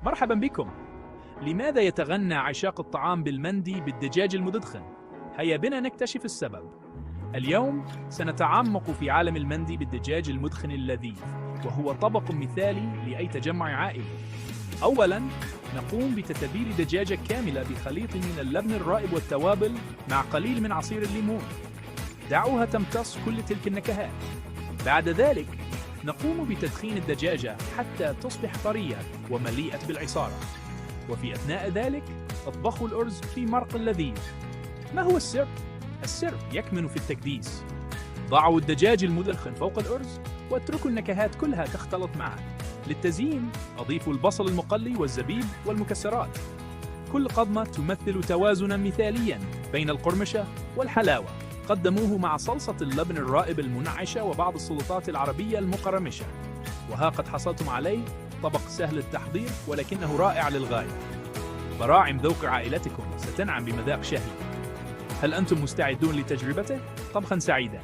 مرحبا بكم. لماذا يتغنى عشاق الطعام بالمندي بالدجاج المدخن؟ هيا بنا نكتشف السبب. اليوم سنتعمق في عالم المندي بالدجاج المدخن اللذيذ، وهو طبق مثالي لأي تجمع عائلي. أولاً، نقوم بتتبيل دجاجة كاملة بخليط من اللبن الرائب والتوابل مع قليل من عصير الليمون. دعوها تمتص كل تلك النكهات. بعد ذلك، نقوم بتدخين الدجاجة حتى تصبح طرية ومليئة بالعصارة. وفي أثناء ذلك، اطبخوا الأرز في مرق لذيذ. ما هو السر؟ السر يكمن في التكديس. ضعوا الدجاج المدخن فوق الأرز واتركوا النكهات كلها تختلط معا. للتزيين، أضيفوا البصل المقلي والزبيب والمكسرات. كل قضمة تمثل توازناً مثالياً بين القرمشة والحلاوة. قدموه مع صلصة اللبن الرائب المنعشة وبعض السلطات العربية المقرمشة. وها قد حصلتم عليه طبق سهل التحضير ولكنه رائع للغاية. براعم ذوق عائلتكم ستنعم بمذاق شهي. هل أنتم مستعدون لتجربته؟ طبخاً سعيداً.